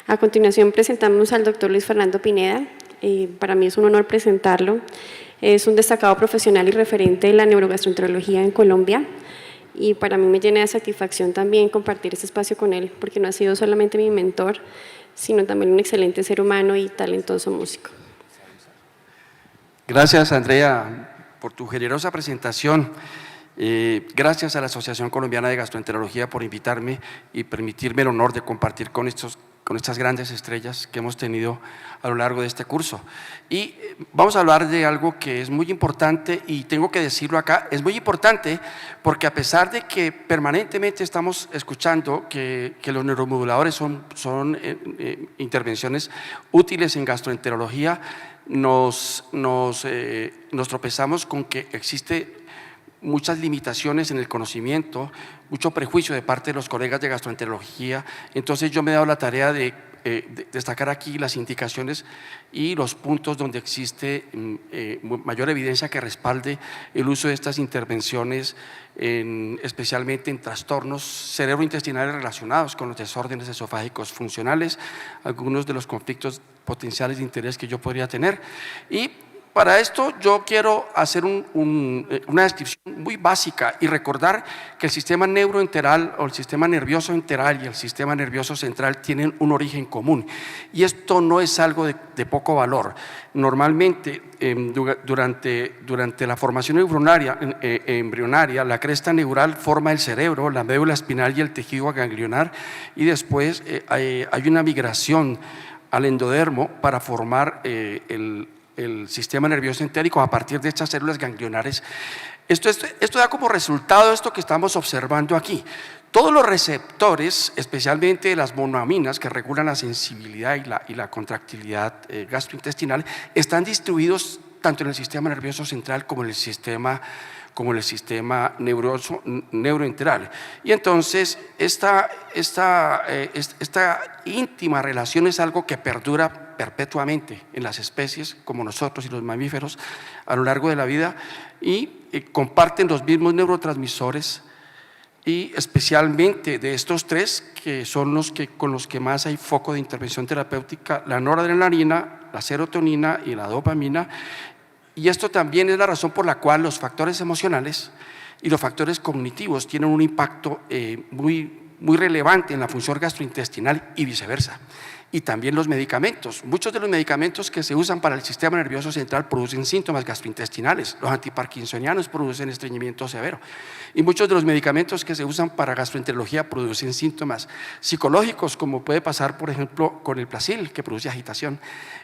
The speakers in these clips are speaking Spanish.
A continuación presentamos al doctor Luis Fernando Pineda. Para mí es un honor presentarlo. Es un destacado profesional y referente de la neurogastroenterología en Colombia, y para mí me llena de satisfacción también compartir este espacio con él, porque no ha sido solamente mi mentor, sino también un excelente ser humano y talentoso músico. Gracias, Andrea, por tu generosa presentación. Gracias a la Asociación Colombiana de Gastroenterología por invitarme y permitirme el honor de compartir con estas grandes estrellas que hemos tenido a lo largo de este curso. Y vamos a hablar de algo que es muy importante, y tengo que decirlo acá, es muy importante porque a pesar de que permanentemente estamos escuchando que los neuromoduladores son intervenciones útiles en gastroenterología, nos tropezamos con que existe muchas limitaciones en el conocimiento, mucho prejuicio de parte de los colegas de gastroenterología. Entonces yo me he dado la tarea de destacar aquí las indicaciones y los puntos donde existe mayor evidencia que respalde el uso de estas intervenciones, especialmente en trastornos cerebrointestinales relacionados con los desórdenes esofágicos funcionales, algunos de los conflictos potenciales de interés que yo podría tener. Y para esto yo quiero hacer una descripción muy básica y recordar que el sistema neuroenteral o el sistema nervioso enteral y el sistema nervioso central tienen un origen común, y esto no es algo de poco valor. Normalmente durante la formación embrionaria, la cresta neural forma el cerebro, la médula espinal y el tejido ganglionar, y después hay una migración al endodermo para formar el sistema nervioso entérico a partir de estas células ganglionares. Esto da como resultado esto que estamos observando aquí. Todos los receptores, especialmente las monoaminas que regulan la sensibilidad y la contractilidad gastrointestinal, están distribuidos tanto en el sistema nervioso central como en el sistema neuroenteral. Y entonces esta íntima relación es algo que perdura perpetuamente en las especies como nosotros y los mamíferos a lo largo de la vida, y comparten los mismos neurotransmisores, y especialmente de estos tres, que son con los que más hay foco de intervención terapéutica: la noradrenalina, la serotonina y la dopamina. Y esto también es la razón por la cual los factores emocionales y los factores cognitivos tienen un impacto muy relevante en la función gastrointestinal y viceversa. Y también los medicamentos. Muchos de los medicamentos que se usan para el sistema nervioso central producen síntomas gastrointestinales. Los antiparkinsonianos producen estreñimiento severo. Y muchos de los medicamentos que se usan para gastroenterología producen síntomas psicológicos, como puede pasar, por ejemplo, con el Plasil, que produce agitación.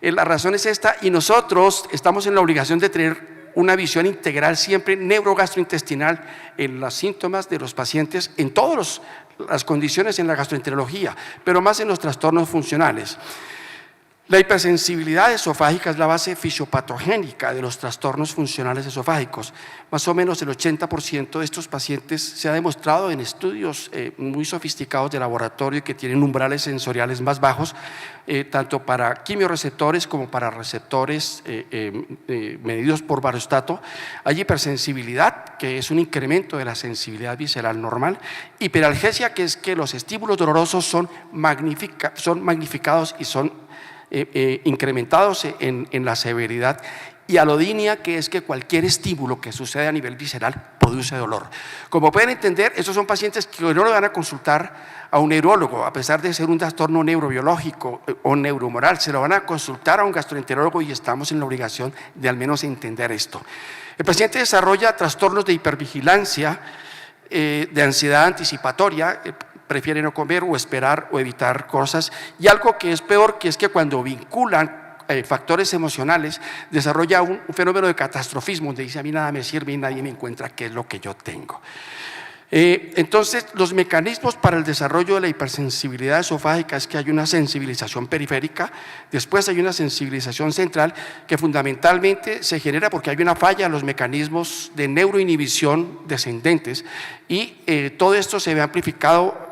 La razón es esta, y nosotros estamos en la obligación de tener una visión integral siempre neurogastrointestinal en los síntomas de los pacientes, en todas las condiciones en la gastroenterología, pero más en los trastornos funcionales. La hipersensibilidad esofágica es la base fisiopatogénica de los trastornos funcionales esofágicos. Más o menos el 80% de estos pacientes se ha demostrado en estudios muy sofisticados de laboratorio que tienen umbrales sensoriales más bajos, tanto para quimioreceptores como para receptores medidos por barostato. Hay hipersensibilidad, que es un incremento de la sensibilidad visceral normal. Hiperalgesia, que es que los estímulos dolorosos son magnificados y son incrementados en la severidad. Y alodinia, que es que cualquier estímulo que sucede a nivel visceral produce dolor. Como pueden entender, estos son pacientes que no le van a consultar a un neurólogo, a pesar de ser un trastorno neurobiológico o neuromoral, se lo van a consultar a un gastroenterólogo, y estamos en la obligación de al menos entender esto. El paciente desarrolla trastornos de hipervigilancia, de ansiedad anticipatoria, prefiere no comer o esperar o evitar cosas, y algo que es peor, que es que cuando vinculan factores emocionales, desarrolla un fenómeno de catastrofismo, donde dice: a mí nada me sirve y nadie me encuentra qué es lo que yo tengo. Entonces, los mecanismos para el desarrollo de la hipersensibilidad esofágica es que hay una sensibilización periférica, después hay una sensibilización central, que fundamentalmente se genera porque hay una falla en los mecanismos de neuroinhibición descendentes, y todo esto se ve amplificado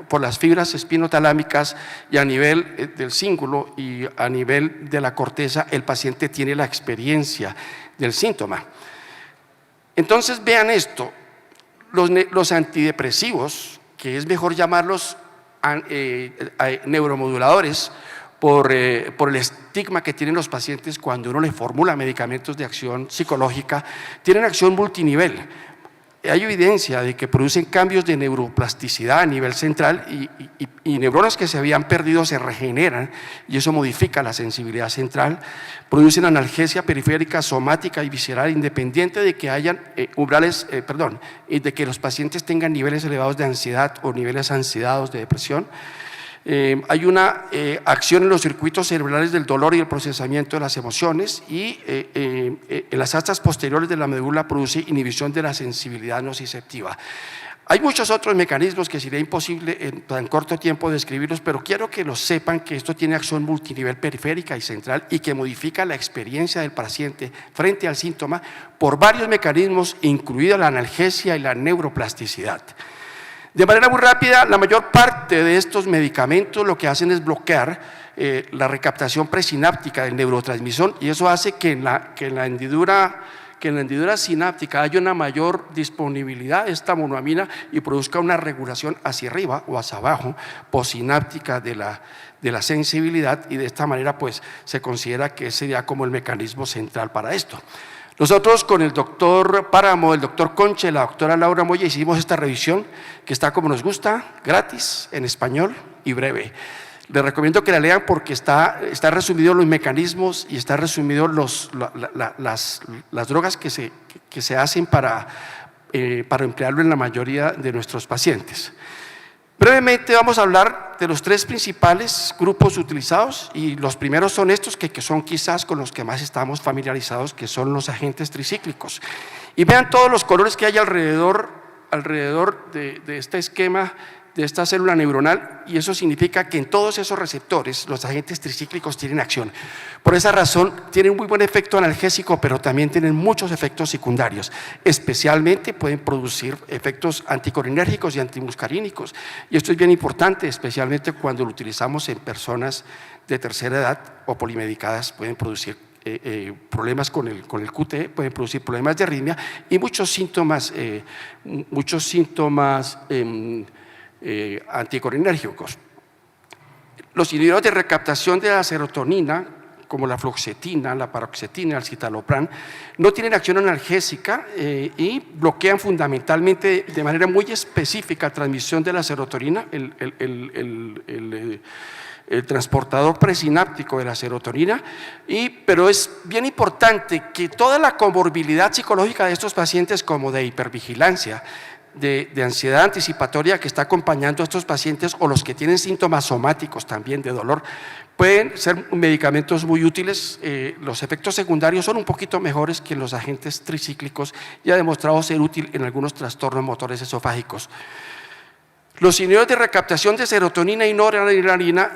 por las fibras espinotalámicas, y a nivel del cíngulo y a nivel de la corteza el paciente tiene la experiencia del síntoma. Entonces vean esto. Los antidepresivos, que es mejor llamarlos neuromoduladores por el estigma que tienen los pacientes cuando uno les formula medicamentos de acción psicológica, tienen acción multinivel. Hay evidencia de que producen cambios de neuroplasticidad a nivel central y neuronas que se habían perdido se regeneran y eso modifica la sensibilidad central, producen analgesia periférica, somática y visceral independiente de que hayan de que los pacientes tengan niveles elevados de ansiedad o niveles ansiedades de depresión. Hay una acción en los circuitos cerebrales del dolor y el procesamiento de las emociones y en las astas posteriores de la médula produce inhibición de la sensibilidad nociceptiva. Hay muchos otros mecanismos que sería imposible en tan corto tiempo describirlos, pero quiero que lo sepan que esto tiene acción multinivel periférica y central y que modifica la experiencia del paciente frente al síntoma por varios mecanismos, incluida la analgesia y la neuroplasticidad. De manera muy rápida, la mayor parte de estos medicamentos lo que hacen es bloquear la recaptación presináptica del neurotransmisor y eso hace que en la hendidura sináptica haya una mayor disponibilidad de esta monoamina y produzca una regulación hacia arriba o hacia abajo postsináptica de la sensibilidad y de esta manera pues se considera que ese sería como el mecanismo central para esto. Nosotros con el doctor Páramo, el doctor Conche, la doctora Laura Moya hicimos esta revisión que está como nos gusta, gratis, en español y breve. Les recomiendo que la lean porque está resumido los mecanismos y está resumido las drogas que se hacen para emplearlo en la mayoría de nuestros pacientes. Brevemente vamos a hablar de los tres principales grupos utilizados y los primeros son estos que son quizás con los que más estamos familiarizados, que son los agentes tricíclicos. Y vean todos los colores que hay alrededor de este esquema, de esta célula neuronal, y eso significa que en todos esos receptores los agentes tricíclicos tienen acción. Por esa razón tienen muy buen efecto analgésico, pero también tienen muchos efectos secundarios, especialmente pueden producir efectos anticolinérgicos y antimuscarínicos, y esto es bien importante, especialmente cuando lo utilizamos en personas de tercera edad o polimedicadas, pueden producir problemas con el QT, pueden producir problemas de arritmia y muchos síntomas anticolinérgicos. Los inhibidores de recaptación de la serotonina, como la fluoxetina, la paroxetina, el citalopram, no tienen acción analgésica y bloquean fundamentalmente de manera muy específica la transmisión de la serotonina, el transportador presináptico de la serotonina, pero es bien importante que toda la comorbilidad psicológica de estos pacientes, como de hipervigilancia, de ansiedad anticipatoria que está acompañando a estos pacientes o los que tienen síntomas somáticos también de dolor, pueden ser medicamentos muy útiles. Los efectos secundarios son un poquito mejores que los agentes tricíclicos y ha demostrado ser útil en algunos trastornos motores esofágicos. Los inhibidores de recaptación de serotonina y noradrenalina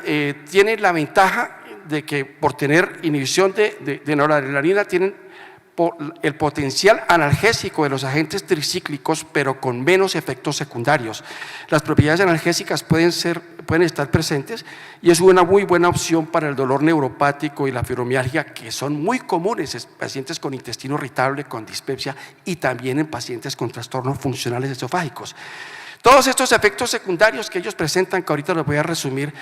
tienen la ventaja de que por tener inhibición de noradrenalina tienen el potencial analgésico de los agentes tricíclicos, pero con menos efectos secundarios. Las propiedades analgésicas pueden estar presentes y es una muy buena opción para el dolor neuropático y la fibromialgia, que son muy comunes en pacientes con intestino irritable, con dispepsia y también en pacientes con trastornos funcionales esofágicos. Todos estos efectos secundarios que ellos presentan, que ahorita los voy a resumir,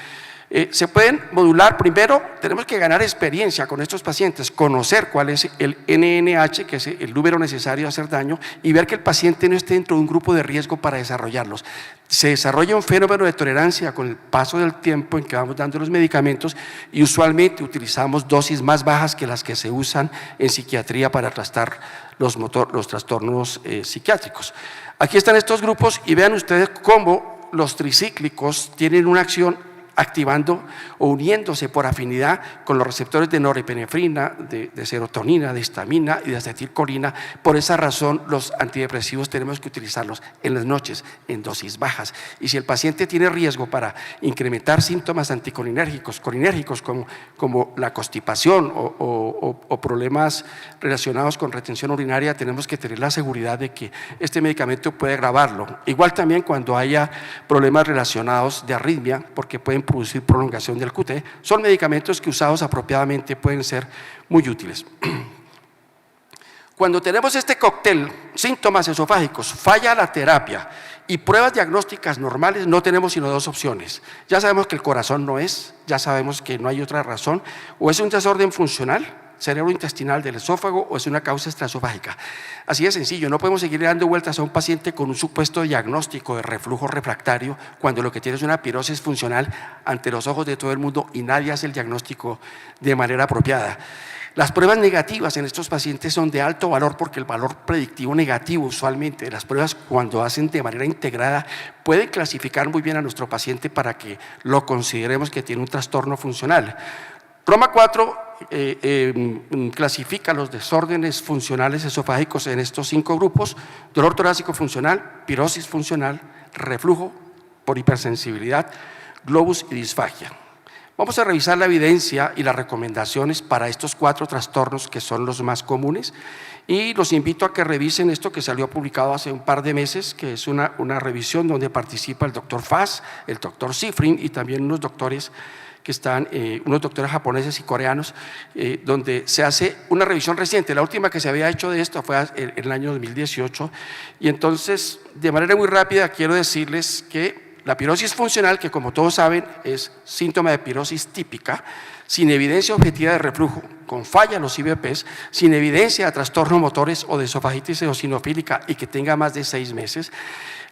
se pueden modular. Primero, tenemos que ganar experiencia con estos pacientes, conocer cuál es el NNH, que es el número necesario a hacer daño, y ver que el paciente no esté dentro de un grupo de riesgo para desarrollarlos. Se desarrolla un fenómeno de tolerancia con el paso del tiempo en que vamos dando los medicamentos y usualmente utilizamos dosis más bajas que las que se usan en psiquiatría para tratar los trastornos psiquiátricos. Aquí están estos grupos y vean ustedes cómo los tricíclicos tienen una acción activando o uniéndose por afinidad con los receptores de norepinefrina, de serotonina, de histamina y de acetilcolina. Por esa razón, los antidepresivos tenemos que utilizarlos en las noches en dosis bajas. Y si el paciente tiene riesgo para incrementar síntomas anticolinérgicos, como la constipación o problemas relacionados con retención urinaria, tenemos que tener la seguridad de que este medicamento puede agravarlo. Igual también cuando haya problemas relacionados de arritmia, porque pueden producir prolongación del QT, son medicamentos que usados apropiadamente pueden ser muy útiles. Cuando tenemos este cóctel, síntomas esofágicos, falla la terapia y pruebas diagnósticas normales, no tenemos sino dos opciones. Ya sabemos que el corazón no es, ya sabemos que no hay otra razón, o es un desorden funcional, cerebrointestinal del esófago, o es una causa extraesofágica. Así de sencillo, no podemos seguir dando vueltas a un paciente con un supuesto diagnóstico de reflujo refractario cuando lo que tiene es una pirosis funcional ante los ojos de todo el mundo y nadie hace el diagnóstico de manera apropiada. Las pruebas negativas en estos pacientes son de alto valor porque el valor predictivo negativo usualmente, las pruebas cuando hacen de manera integrada pueden clasificar muy bien a nuestro paciente para que lo consideremos que tiene un trastorno funcional. Roma 4 clasifica los desórdenes funcionales esofágicos en estos 5 grupos: dolor torácico funcional, pirosis funcional, reflujo por hipersensibilidad, globus y disfagia. Vamos a revisar la evidencia y las recomendaciones para estos 4 trastornos que son los más comunes y los invito a que revisen esto que salió publicado hace un par de meses, que es una revisión donde participa el doctor Fass, el doctor Sifrin y también unos doctores que están, unos doctores japoneses y coreanos, donde se hace una revisión reciente. La última que se había hecho de esto fue en el año 2018 y entonces de manera muy rápida quiero decirles que la pirosis funcional, que como todos saben es síntoma de pirosis típica, sin evidencia objetiva de reflujo, con falla en los IVPs, sin evidencia de trastornos motores o de esofagitis eosinofílica y que tenga más de 6 meses,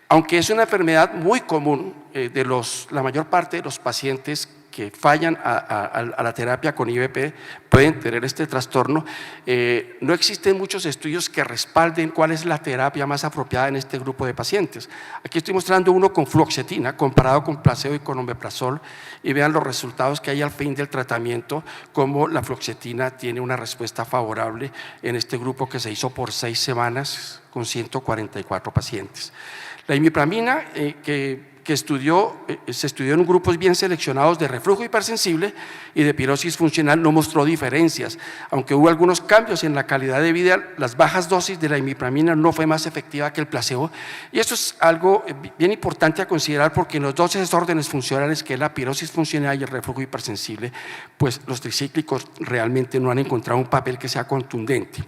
aunque es una enfermedad muy común la mayor parte de los pacientes que fallan a la terapia con IVP pueden tener este trastorno. No existen muchos estudios que respalden cuál es la terapia más apropiada en este grupo de pacientes. Aquí estoy mostrando uno con fluoxetina comparado con placebo y con omeprazol y vean los resultados que hay al fin del tratamiento, cómo la fluoxetina tiene una respuesta favorable en este grupo que se hizo por 6 semanas con 144 pacientes. La imipramina se estudió en grupos bien seleccionados de reflujo hipersensible y de pirosis funcional, no mostró diferencias, aunque hubo algunos cambios en la calidad de vida. Las bajas dosis de la imipramina no fue más efectiva que el placebo y esto es algo bien importante a considerar porque en los dos desórdenes funcionales, que es la pirosis funcional y el reflujo hipersensible, pues los tricíclicos realmente no han encontrado un papel que sea contundente.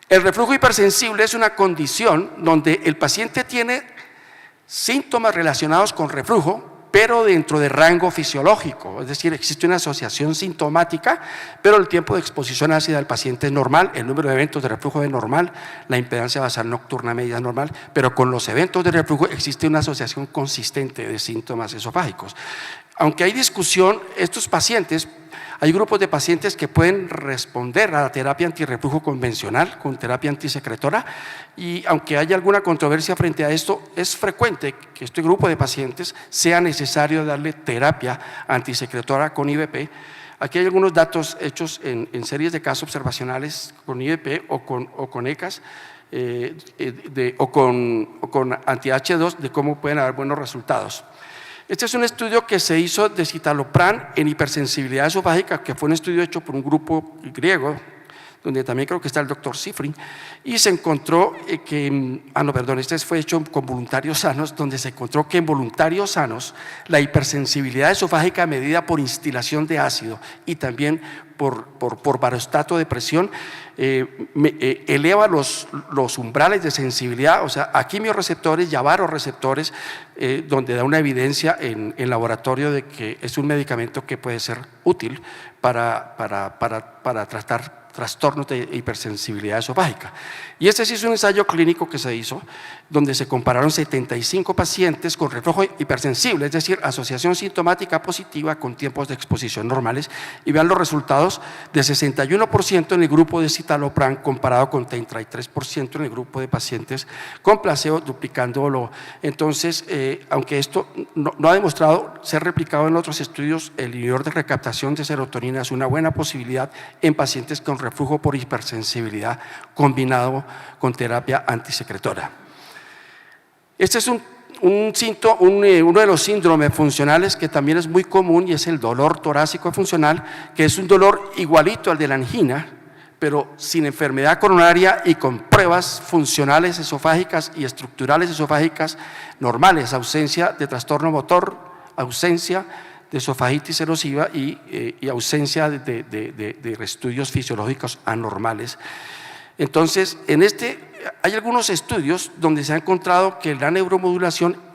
El reflujo hipersensible es una condición donde el paciente tiene síntomas relacionados con reflujo, pero dentro de rango fisiológico, es decir, existe una asociación sintomática, pero el tiempo de exposición ácida del paciente es normal, el número de eventos de reflujo es normal, la impedancia basal nocturna media es normal, pero con los eventos de reflujo existe una asociación consistente de síntomas esofágicos. Aunque hay discusión, estos pacientes, hay grupos de pacientes que pueden responder a la terapia antirreflujo convencional con terapia antisecretora y aunque haya alguna controversia frente a esto, es frecuente que este grupo de pacientes sea necesario darle terapia antisecretora con IVP. Aquí hay algunos datos hechos en series de casos observacionales con IVP o con ECAS o con anti-H2 de cómo pueden haber buenos resultados. Este es un estudio que se hizo de citalopram en hipersensibilidad esofágica, que fue un estudio hecho por un grupo griego, donde también creo que está el doctor Sifrin, y se encontró este fue hecho con voluntarios sanos, donde se encontró que en voluntarios sanos la hipersensibilidad esofágica medida por instilación de ácido y también por barostato de presión eleva los umbrales de sensibilidad, o sea, a quimiorreceptores y a varoreceptores, donde da una evidencia en laboratorio de que es un medicamento que puede ser útil para tratar trastornos de hipersensibilidad esofágica. Y este sí es un ensayo clínico que se hizo, donde se compararon 75 pacientes con reflujo hipersensible, es decir, asociación sintomática positiva con tiempos de exposición normales, y vean los resultados de 61% en el grupo de citalopram comparado con 33% en el grupo de pacientes con placebo, duplicándolo. Entonces, aunque esto no ha demostrado ser replicado en otros estudios, el inhibidor de recaptación de serotonina es una buena posibilidad en pacientes con reflujo por hipersensibilidad combinado con terapia antisecretora. Este es uno de los síndromes funcionales que también es muy común y es el dolor torácico funcional, que es un dolor igualito al de la angina, pero sin enfermedad coronaria y con pruebas funcionales esofágicas y estructurales esofágicas normales, ausencia de trastorno motor, ausencia de esofagitis erosiva y ausencia de estudios fisiológicos anormales. Entonces, hay algunos estudios donde se ha encontrado que la neuromodulación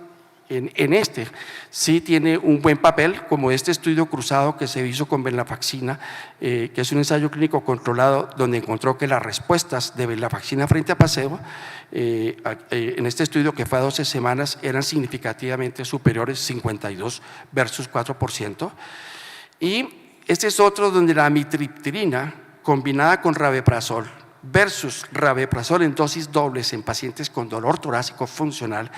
sí tiene un buen papel, como este estudio cruzado que se hizo con venlafaxina, que es un ensayo clínico controlado donde encontró que las respuestas de venlafaxina frente a placebo, en este estudio que fue a 12 semanas, eran significativamente superiores, 52 versus 4%. Y este es otro donde la amitriptilina combinada con rabeprazol versus rabeprazol en dosis dobles en pacientes con dolor torácico funcional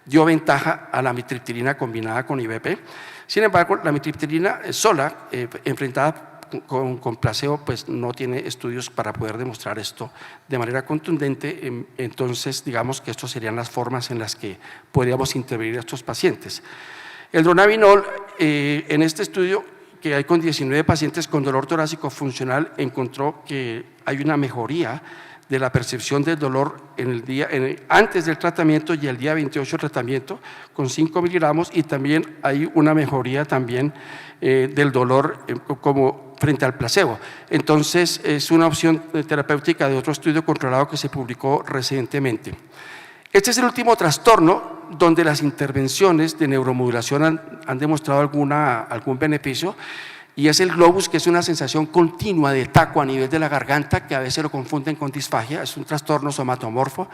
dio ventaja a la amitriptilina combinada con IVP. Sin embargo, la amitriptilina sola, enfrentada con placebo, pues no tiene estudios para poder demostrar esto de manera contundente. Entonces, digamos que estas serían las formas en las que podríamos intervenir a estos pacientes. El dronabinol, en este estudio que hay con 19 pacientes con dolor torácico funcional, encontró que hay una mejoría de la percepción del dolor antes del tratamiento y el día 28 del tratamiento con 5 miligramos, y también hay una mejoría también del dolor como frente al placebo. Entonces es una opción terapéutica de otro estudio controlado que se publicó recientemente. Este es el último trastorno donde las intervenciones de neuromodulación han demostrado algún beneficio, y es el globus, que es una sensación continua de taco a nivel de la garganta, que a veces lo confunden con disfagia. Es un trastorno somatomorfo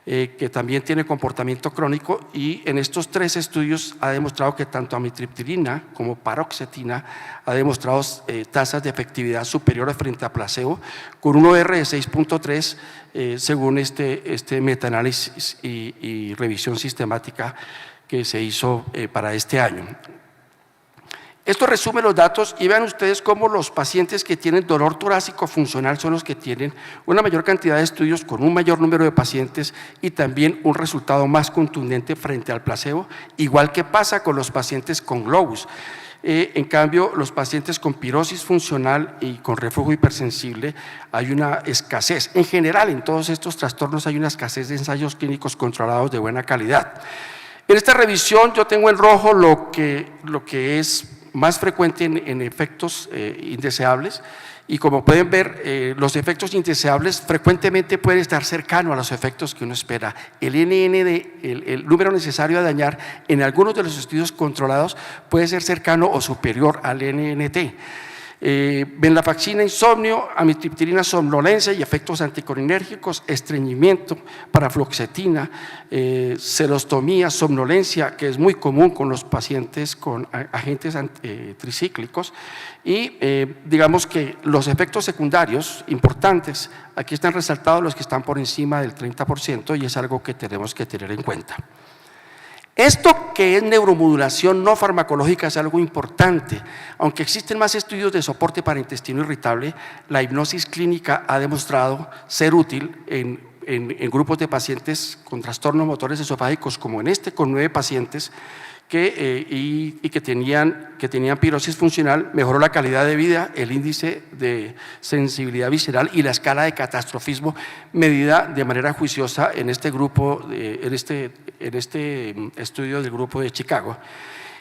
que también tiene comportamiento crónico, y en estos 3 estudios ha demostrado que tanto amitriptilina como paroxetina ha demostrado tasas de efectividad superiores frente a placebo, con un OR de 6.3 según este metaanálisis y revisión sistemática que se hizo para este año. Esto resume los datos, y vean ustedes cómo los pacientes que tienen dolor torácico funcional son los que tienen una mayor cantidad de estudios con un mayor número de pacientes y también un resultado más contundente frente al placebo, igual que pasa con los pacientes con globus. En cambio, los pacientes con pirosis funcional y con reflujo hipersensible hay una escasez. En general, en todos estos trastornos hay una escasez de ensayos clínicos controlados de buena calidad. En esta revisión yo tengo en rojo lo que es más frecuente en efectos indeseables, y como pueden ver, los efectos indeseables frecuentemente pueden estar cercanos a los efectos que uno espera. El el número necesario a dañar en algunos de los estudios controlados puede ser cercano o superior al NNT. Venlafaxina, insomnio; amitriptilina, somnolencia y efectos anticolinérgicos; estreñimiento; parafloxetina, celostomía, somnolencia, que es muy común con los pacientes con agentes tricíclicos. Y digamos que los efectos secundarios importantes, aquí están resaltados los que están por encima del 30%, y es algo que tenemos que tener en cuenta. Esto que es neuromodulación no farmacológica es algo importante. Aunque existen más estudios de soporte para intestino irritable, la hipnosis clínica ha demostrado ser útil en grupos de pacientes con trastornos motores esofágicos, como con 9 pacientes que tenían pirosis funcional. Mejoró la calidad de vida, el índice de sensibilidad visceral y la escala de catastrofismo, medida de manera juiciosa en este grupo, en este estudio del grupo de Chicago.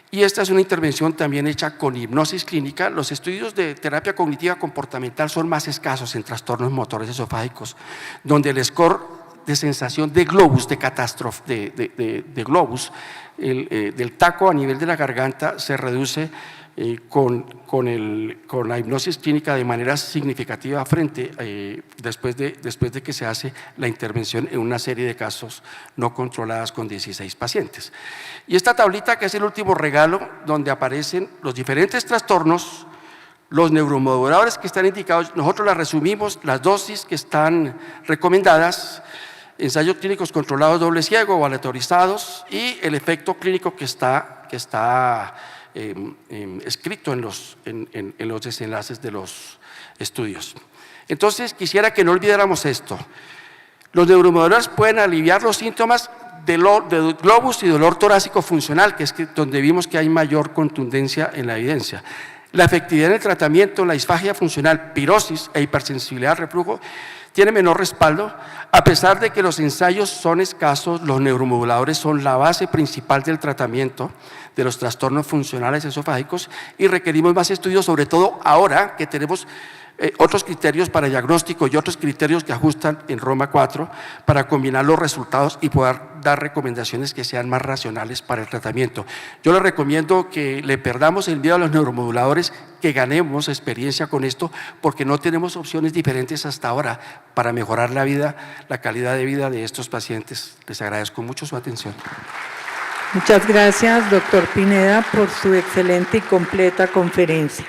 Y esta es una intervención también hecha con hipnosis clínica. Los estudios de terapia cognitiva comportamental son más escasos en trastornos motores esofágicos, donde el score de sensación de globus, de globus, del taco a nivel de la garganta, se reduce con la hipnosis clínica de manera significativa después de que se hace la intervención en una serie de casos no controladas con 16 pacientes. Y esta tablita, que es el último regalo, donde aparecen los diferentes trastornos, los neuromoduladores que están indicados, nosotros las resumimos, las dosis que están recomendadas, ensayos clínicos controlados doble ciego o aleatorizados, y el efecto clínico que está escrito en los desenlaces de los estudios. Entonces, quisiera que no olvidáramos esto. Los neuromoduladores pueden aliviar los síntomas de globus y dolor torácico funcional, que es donde vimos que hay mayor contundencia en la evidencia. La efectividad en el tratamiento, la disfagia funcional, pirosis e hipersensibilidad al reflujo tiene menor respaldo. A pesar de que los ensayos son escasos, los neuromoduladores son la base principal del tratamiento de los trastornos funcionales esofágicos, y requerimos más estudios, sobre todo ahora que tenemos otros criterios para diagnóstico y otros criterios que ajustan en Roma 4 para combinar los resultados y poder dar recomendaciones que sean más racionales para el tratamiento. Yo les recomiendo que le perdamos el miedo a los neuromoduladores, que ganemos experiencia con esto, porque no tenemos opciones diferentes hasta ahora para mejorar la vida, la calidad de vida de estos pacientes. Les agradezco mucho su atención. Muchas gracias, doctor Pineda, por su excelente y completa conferencia.